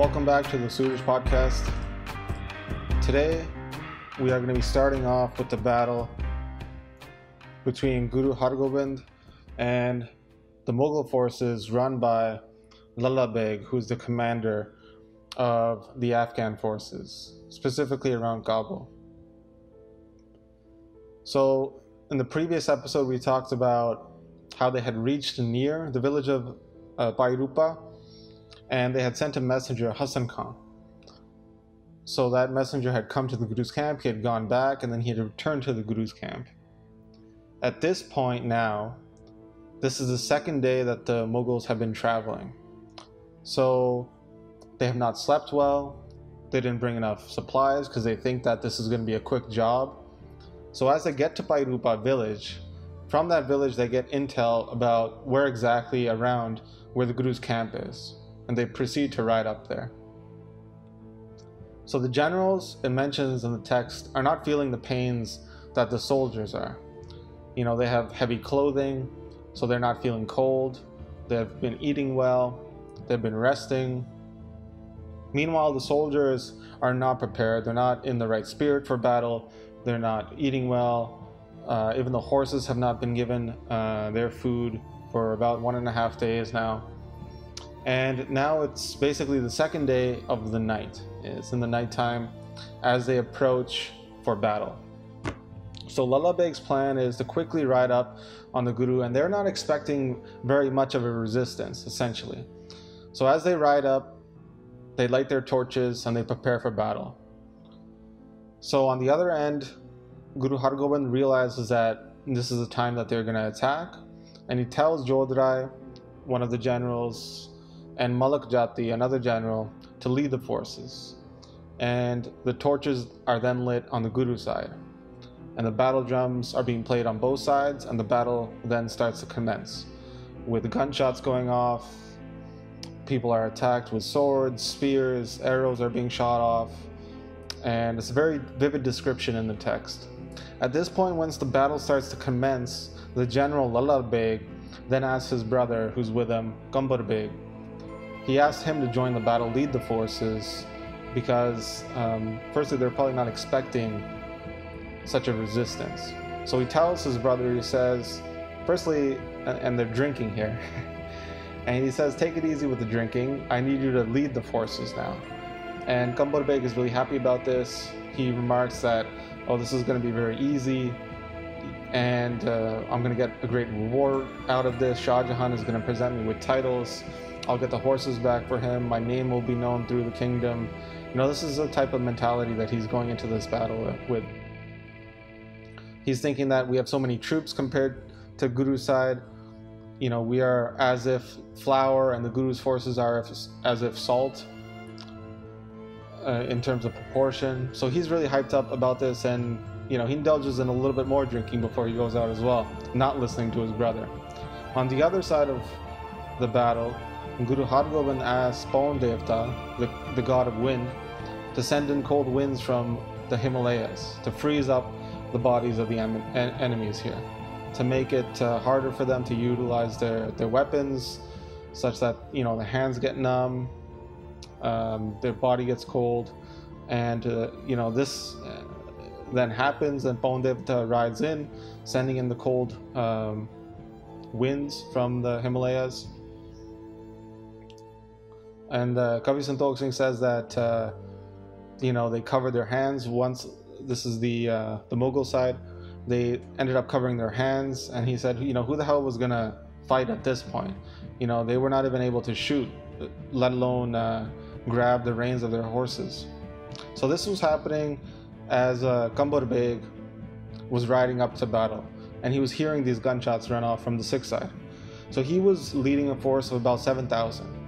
Welcome back to the Suraj Podcast. Today, we are going to be starting off with the battle between Guru Hargobind and the Mughal forces run by Lalla Beg, who's the commander of the Afghan forces, specifically around Kabul. So, in the previous episode, we talked about how they had reached near the village of Pairupa, and they had sent a messenger, Hassan Khan. So that messenger had come to the Guru's camp, he had gone back, and then he had returned to the Guru's camp. At this point now, this is the second day that the Mughals have been traveling. So they have not slept well, they didn't bring enough supplies because they think that this is going to be a quick job. So as they get to Pairupa village, from that village they get intel about where exactly around where the Guru's camp is, and they proceed to ride up there. So the generals, it mentions in the text, are not feeling the pains that the soldiers are. You know, they have heavy clothing, so they're not feeling cold. They've been eating well. They've been resting. Meanwhile, the soldiers are not prepared. They're not in the right spirit for battle. They're not eating well. Even the horses have not been given their food for about 1.5 days now. And now it's basically the second day of the night. It's in the nighttime as they approach for battle. So Lalla Beg's plan is to quickly ride up on the Guru, and they're not expecting very much of a resistance, essentially. So as they ride up, they light their torches and they prepare for battle. So on the other end, Guru Hargobind realizes that this is the time that they're going to attack, and he tells Jodhrai, one of the generals, and Malak Jati, another general, to lead the forces. And the torches are then lit on the Guru side. And the battle drums are being played on both sides, and the battle then starts to commence. With gunshots going off, people are attacked with swords, spears, arrows are being shot off, and it's a very vivid description in the text. At this point, once the battle starts to commence, the general Lalla Beg then asks his brother, who's with him, Kambar Beg. He asked him to join the battle, lead the forces, because firstly, they're probably not expecting such a resistance. So he tells his brother, he says, firstly, and they're drinking here, and he says, take it easy with the drinking, I need you to lead the forces now. And Kambar Beg is really happy about this. He remarks that, oh, this is going to be very easy, and I'm going to get a great reward out of this. Shah Jahan is going to present me with titles. I'll get the horses back for him. My name will be known through the kingdom. You know, this is the type of mentality that he's going into this battle with. He's thinking that we have so many troops compared to Guru's side. You know, we are as if flour, and the Guru's forces are as if salt in terms of proportion. So he's really hyped up about this, and you know, he indulges in a little bit more drinking before he goes out as well, not listening to his brother. On the other side of the battle, Guru Hargobind asks Pawan Devta, the god of wind, to send in cold winds from the Himalayas to freeze up the bodies of the enemies here, to make it harder for them to utilize their weapons, such that, you know, the hands get numb, their body gets cold, and you know, this then happens, and Pawan Devta rides in, sending in the cold winds from the Himalayas. And Kavi Santokh Singh says that you know, they covered their hands once. This is the Mughal side. They ended up covering their hands, and he said, you know, who the hell was gonna fight at this point? You know, they were not even able to shoot, let alone grab the reins of their horses. So this was happening as Kambar Beg was riding up to battle, and he was hearing these gunshots run off from the Sikh side. So he was leading a force of about 7,000.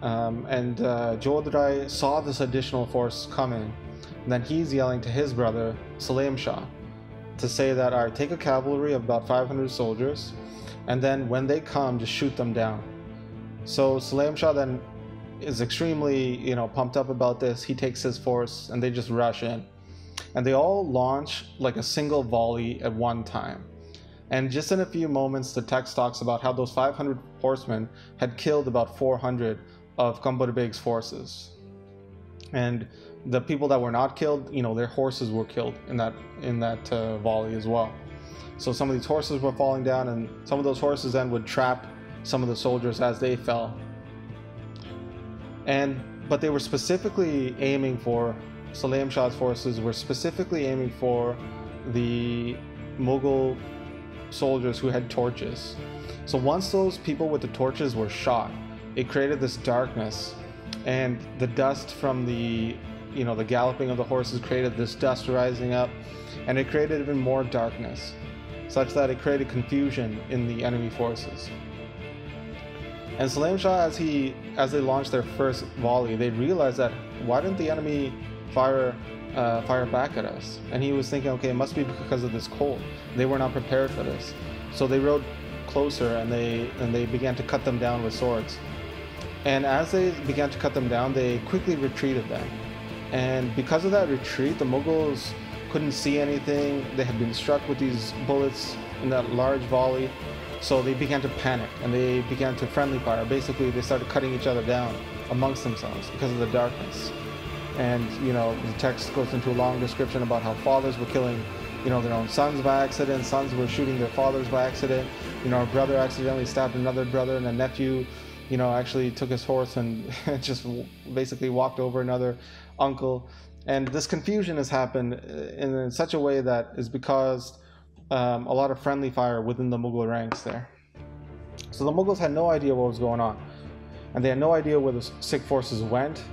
And Jodhrai saw this additional force coming, and then he's yelling to his brother, Salim Shah, to say that, all right, take a cavalry of about 500 soldiers, and then when they come, just shoot them down. So Salim Shah then is extremely, you know, pumped up about this. He takes his force, and they just rush in. And they all launch like a single volley at one time. And just in a few moments, the text talks about how those 500 horsemen had killed about 400 of Kambur Beg's forces. And the people that were not killed, their horses were killed in that volley as well. So some of these horses were falling down, and some of those horses then would trap some of the soldiers as they fell. But they were specifically aiming for, Salim Shah's forces were specifically aiming for the Mughal soldiers who had torches. So once those people with the torches were shot, it created this darkness, and the dust from the galloping of the horses created this dust rising up, and it created even more darkness, such that it created confusion in the enemy forces. And Salim Shah, as they launched their first volley, they realized that why didn't the enemy fire back at us? And he was thinking, okay, it must be because of this cold. They were not prepared for this. So they rode closer, and they began to cut them down with swords. And as they began to cut them down, they quickly retreated them. And because of that retreat, the Mughals couldn't see anything. They had been struck with these bullets in that large volley. So they began to panic, and they began to friendly fire. Basically, they started cutting each other down amongst themselves because of the darkness. And, the text goes into a long description about how fathers were killing, their own sons by accident. Sons were shooting their fathers by accident. A brother accidentally stabbed another brother, and a nephew, actually took his horse and just basically walked over another uncle. And this confusion has happened in such a way that is because a lot of friendly fire within the Mughal ranks there. So the Mughals had no idea what was going on, and they had no idea where the Sikh forces went,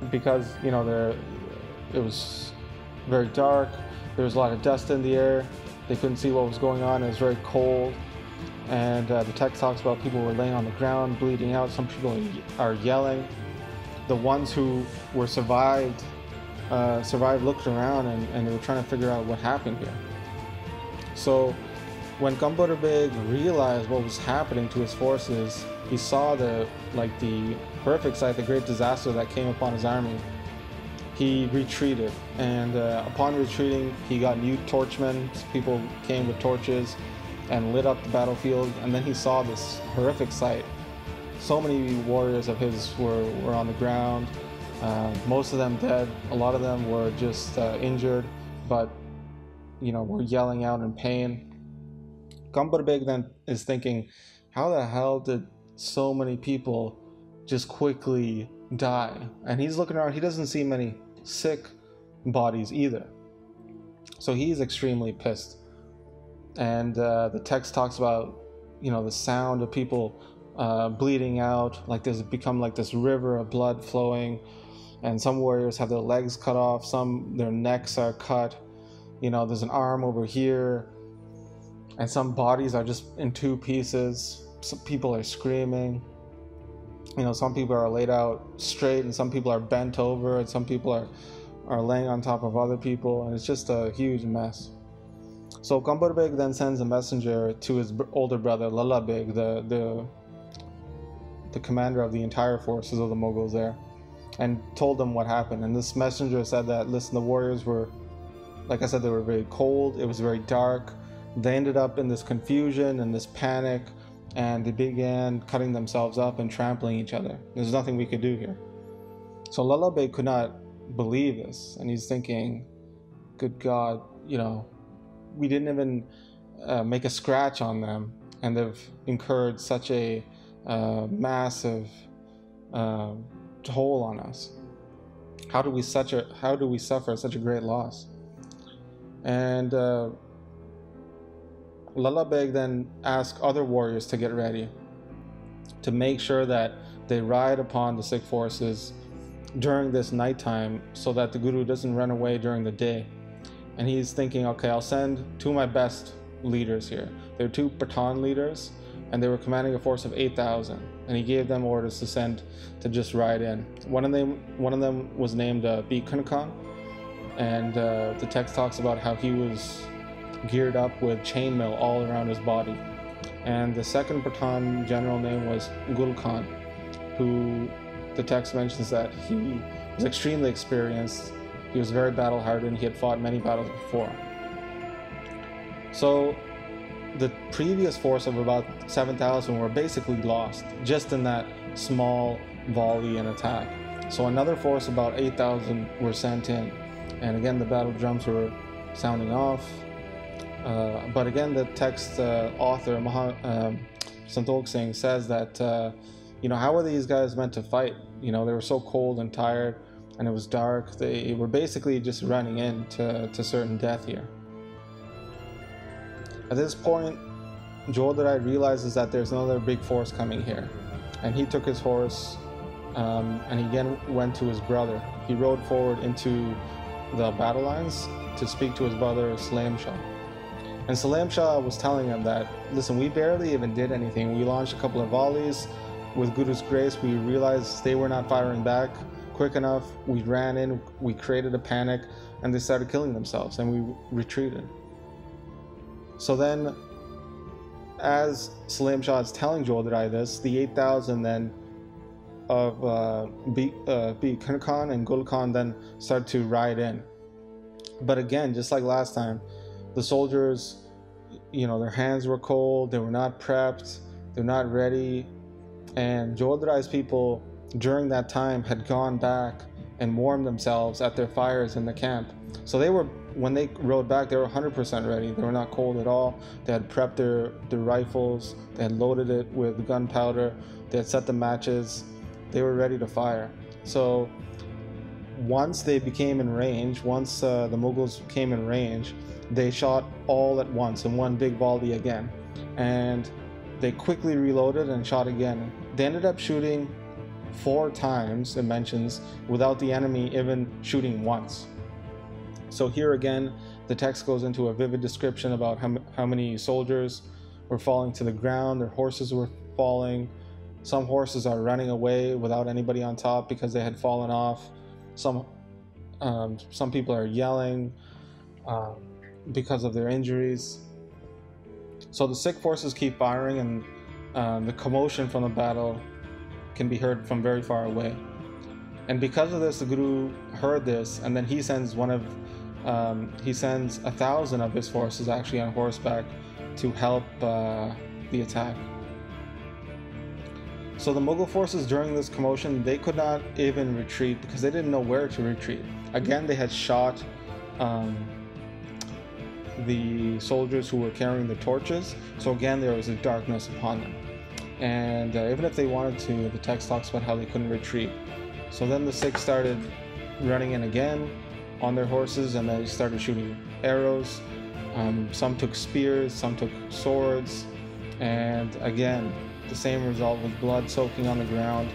because it was very dark. There was a lot of dust in the air. They couldn't see what was going on. It was very cold, and the text talks about people were laying on the ground, bleeding out. Some people are yelling. The ones who were survived looked around, and they were trying to figure out what happened here. So when Kambur Beg realized what was happening to his forces, he saw the horrific sight, the great disaster that came upon his army. He retreated, and upon retreating, he got new torchmen. People came with torches and lit up the battlefield, and then he saw this horrific sight. So many warriors of his were on the ground, most of them dead. A lot of them were just injured, but were yelling out in pain. Kambur Beg then is thinking, how the hell did so many people just quickly die? And he's looking around, he doesn't see many Sikh bodies either. So he's extremely pissed. And the text talks about, the sound of people bleeding out, like there's become like this river of blood flowing, and some warriors have their legs cut off, some their necks are cut. There's an arm over here, and some bodies are just in two pieces. Some people are screaming. Some people are laid out straight, and some people are bent over, and some people are laying on top of other people, and it's just a huge mess. So Kambur Beg then sends a messenger to his older brother Lalla Beg, the commander of the entire forces of the Mughals there, and told them what happened. And this messenger said that, listen, the warriors were, like I said, they were very cold. It was very dark. They ended up in this confusion and this panic, and they began cutting themselves up and trampling each other. There's nothing we could do here. So Lalla Beg could not believe this, and he's thinking, good God, we didn't even make a scratch on them, and they've incurred such a massive toll on us. How do we suffer such a great loss? And Lalla Beg then asked other warriors to get ready, to make sure that they ride upon the Sikh forces during this nighttime, so that the Guru doesn't run away during the day. And he's thinking, okay, I'll send two of my best leaders here. They're two Pathan leaders, and they were commanding a force of 8,000. And he gave them orders to just ride in. One of them was named Bhikan Khan, and the text talks about how he was geared up with chainmail all around his body. And the second Pathan general name was Gul Khan, who the text mentions that he was extremely experienced. He was very battle-hardened. He had fought many battles before. So the previous force of about 7,000 were basically lost just in that small volley and attack. So another force, about 8,000, were sent in, and again the battle drums were sounding off. But again, the text author Santokh Singh says that how were these guys meant to fight? They were so cold and tired, and it was dark. They were basically just running into certain death here. At this point, Jodhrai realizes that there's another big force coming here, and he took his horse and he again went to his brother. He rode forward into the battle lines to speak to his brother Salim Shah. And Salim Shah was telling him that, listen, we barely even did anything. We launched a couple of volleys. With Guru's grace, we realized they were not firing back quick enough. We ran in, we created a panic, and they started killing themselves, and we retreated. So then, as Salim Shah is telling Jodhrai this, the 8,000 then of Bikar Khan and Gul Khan then start to ride in. But again, just like last time, the soldiers, their hands were cold, they were not prepped, they're not ready. And Jodhrai's people during that time had gone back and warmed themselves at their fires in the camp. So when they rode back, they were 100% ready. They were not cold at all. They had prepped their rifles, they had loaded it with gunpowder, they had set the matches, they were ready to fire. So once they became in range, once the Mughals came in range, they shot all at once in one big volley again. And they quickly reloaded and shot again. They ended up shooting 4 times, it mentions, without the enemy even shooting once. So here again, the text goes into a vivid description about how many soldiers were falling to the ground, their horses were falling. Some horses are running away without anybody on top because they had fallen off. Some people are yelling because of their injuries. So the Sikh forces keep firing, and the commotion from the battle can be heard from very far away. And because of this, the Guru heard this, and then he sends 1,000 of his forces actually on horseback to help the attack. So the Mughal forces during this commotion, they could not even retreat because they didn't know where to retreat. Again, they had shot the soldiers who were carrying the torches. So again, there was a darkness upon them. And even if they wanted to, the text talks about how they couldn't retreat. So then the Sikhs started running in again on their horses, and they started shooting arrows. Some took spears, some took swords, and again, the same result with blood soaking on the ground.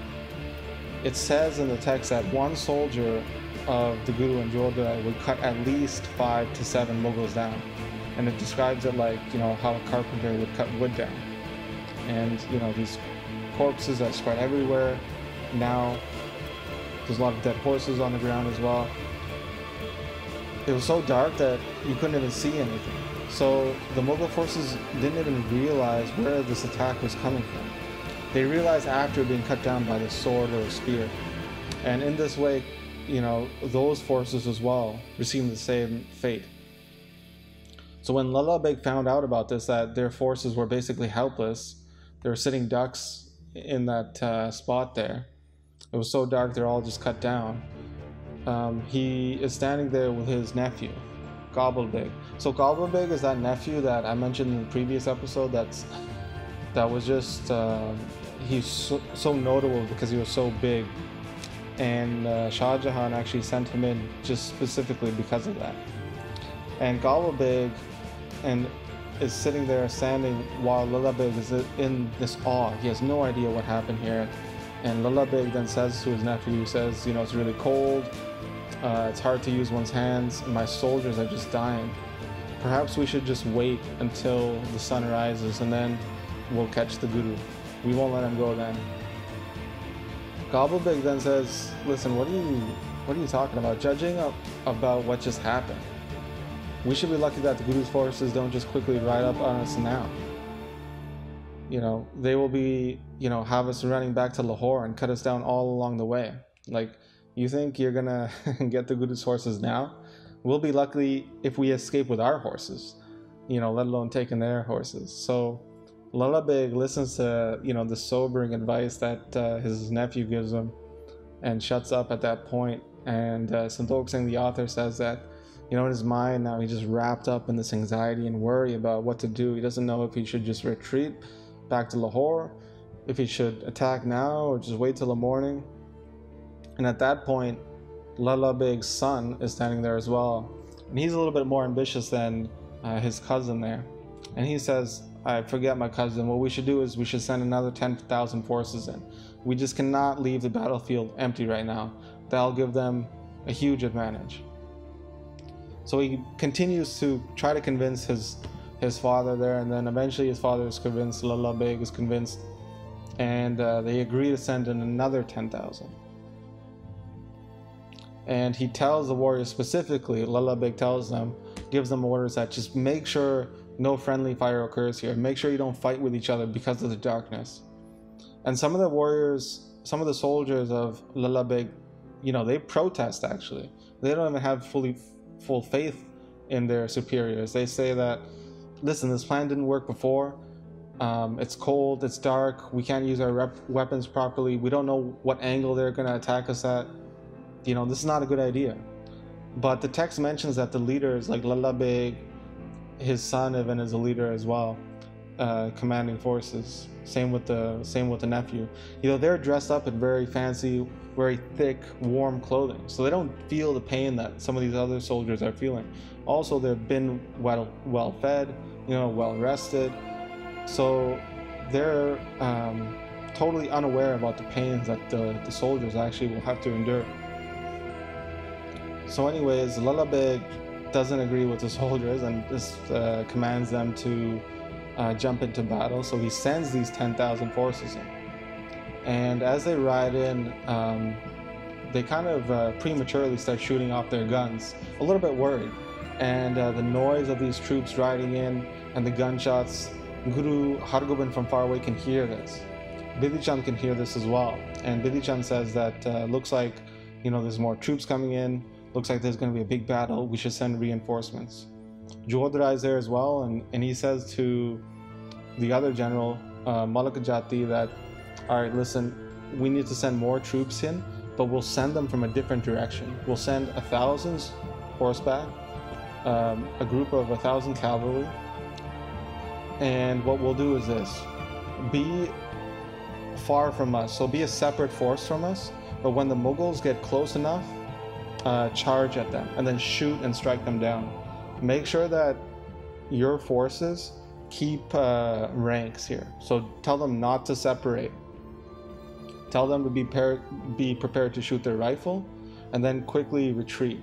It says in the text that one soldier of the Guru and Jodhrai would cut at least 5 to 7 Mughals down. And it describes it like, how a carpenter would cut wood down. And, these corpses are spread everywhere. Now, there's a lot of dead horses on the ground as well. It was so dark that you couldn't even see anything. So the Mughal forces didn't even realize where this attack was coming from. They realized after being cut down by the sword or a spear. And in this way, those forces as well received the same fate. So when Lalla Beg found out about this, that their forces were basically helpless, they were sitting ducks in that spot there. It was so dark, they're all just cut down. He is standing there with his nephew, Gobble Beg. So Gobble Beg is that nephew that I mentioned in the previous episode. That was just he's so notable because he was so big, and Shah Jahan actually sent him in just specifically because of that. And Gobble Beg is sitting there standing while Lalla Beg is in this awe. He has no idea what happened here. And Lalla Beg then says to his nephew, it's really cold, it's hard to use one's hands, and my soldiers are just dying. Perhaps we should just wait until the sun rises, and then we'll catch the Guru. We won't let him go then. Gobble Beg then says, listen, what are you talking about? Judging about what just happened. We should be lucky that the Guru's forces don't just quickly ride up on us now. They will be, have us running back to Lahore and cut us down all along the way. Like, you think you're gonna get the Guru's horses now? We'll be lucky if we escape with our horses, let alone taking their horses. So Lalla Beg listens to, the sobering advice that his nephew gives him and shuts up at that point. And Santokh Singh, the author, says that, in his mind now, he's just wrapped up in this anxiety and worry about what to do. He doesn't know if he should just retreat back to Lahore, if he should attack now or just wait till the morning. And at that point, Lalla Beg's son is standing there as well. And he's a little bit more ambitious than his cousin there. And he says, I forget my cousin, what we should do is we should send another 10,000 forces in. We just cannot leave the battlefield empty right now. That'll give them a huge advantage. So he continues to try to convince his father there, and then eventually his father is convinced, Lalla Beg is convinced, and they agree to send in another 10,000. And he tells the warriors specifically, Lalla Beg gives them orders that just make sure no friendly fire occurs here. Make sure you don't fight with each other because of the darkness. And some of the warriors, some of the soldiers of Lalla Beg, they protest actually. They don't even have full faith in their superiors. They say that, listen, this plan didn't work before. It's cold, it's dark, we can't use our weapons properly. We don't know what angle they're going to attack us at. This is not a good idea. But the text mentions that the leaders like Lalla Beg, his son even is a leader as well, commanding forces. Same with the nephew. They're dressed up in very fancy, very thick, warm clothing, so they don't feel the pain that some of these other soldiers are feeling. Also, they've been well fed, well rested, so they're totally unaware about the pains that the soldiers actually will have to endure. So anyways, Lalla Beg doesn't agree with the soldiers and just commands them to jump into battle. So he sends these 10,000 forces in. And as they ride in, they kind of prematurely start shooting off their guns, a little bit worried. And the noise of these troops riding in and the gunshots, Guru Hargobind from far away can hear this. Bidhi Chand can hear this as well. And Bidhi Chand says that looks like, there's more troops coming in. Looks like there's going to be a big battle. We should send reinforcements. Jodhra is there as well, and he says to the other general, Malik Jati, that, all right, listen, we need to send more troops in, but we'll send them from a different direction. We'll send 1,000 horseback, a group of 1,000 cavalry, and what we'll do is this: be far from us, so be a separate force from us, but when the Mughals get close enough, charge at them and then shoot and strike them down. Make sure that your forces keep ranks here. So tell them not to separate. Tell them to be prepared to shoot their rifle and then quickly retreat.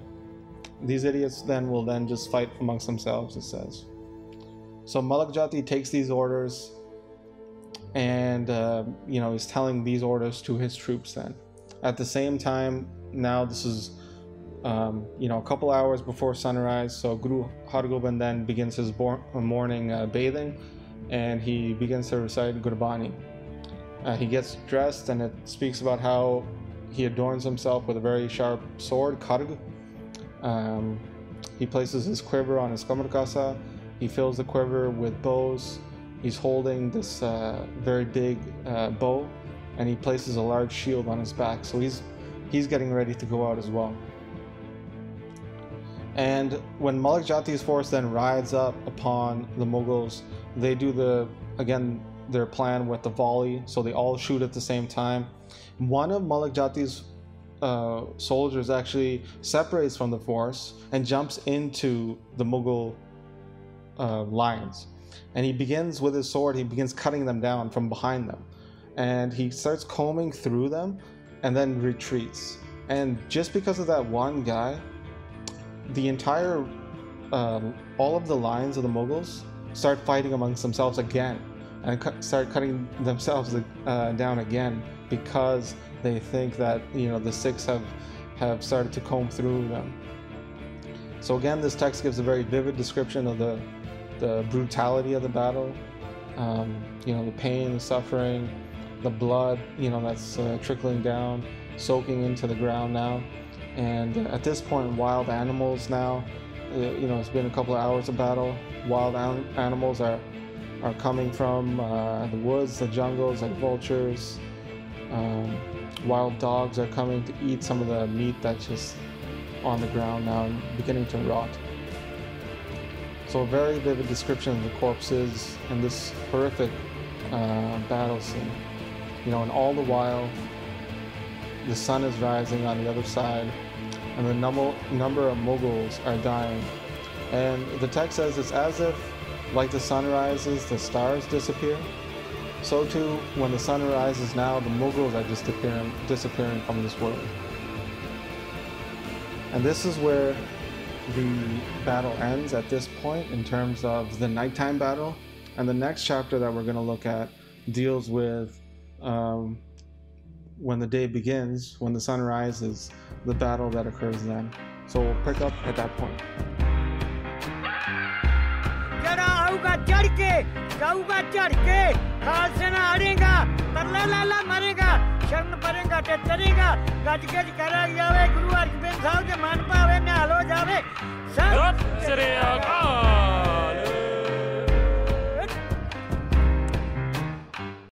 These idiots will just fight amongst themselves, it says. So Malik Jati takes these orders and he's telling these orders to his troops then. At the same time, now this is a couple hours before sunrise, so Guru Hargobind then begins his morning bathing, and he begins to recite Gurbani. He gets dressed, and it speaks about how he adorns himself with a very sharp sword, Kharg. He places his quiver on his kamarkasa. He fills the quiver with bows. He's holding this very big bow, and he places a large shield on his back. So he's getting ready to go out as well. And when Malik Jati's force then rides up upon the Mughals, they do their plan with the volley, so they all shoot at the same time. One of Malik Jati's soldiers actually separates from the force and jumps into the Mughal lines. And he begins with his sword, he begins cutting them down from behind them. And he starts combing through them and then retreats. And just because of that one guy, the entire, all of the lines of the Mughals start fighting amongst themselves again and start cutting themselves down again because they think that, the Sikhs have started to comb through them. So again, this text gives a very vivid description of the brutality of the battle, the pain, the suffering, the blood, that's trickling down, soaking into the ground now. And at this point, wild animals now, it's been a couple of hours of battle. Wild animals are are coming from the woods, the jungles, like vultures. Wild dogs are coming to eat some of the meat that's just on the ground now and beginning to rot. So a very vivid description of the corpses and this horrific battle scene. And all the while, the sun is rising on the other side, and the number of Mughals are dying. And the text says it's as if, like the sun rises, the stars disappear. So too, when the sun rises now, the Mughals are disappearing from this world. And this is where the battle ends at this point in terms of the nighttime battle. And the next chapter that we're going to look at deals with when the day begins, when the sun rises, the battle that occurs then. So we'll pick up at that point. Sat Sri Akal.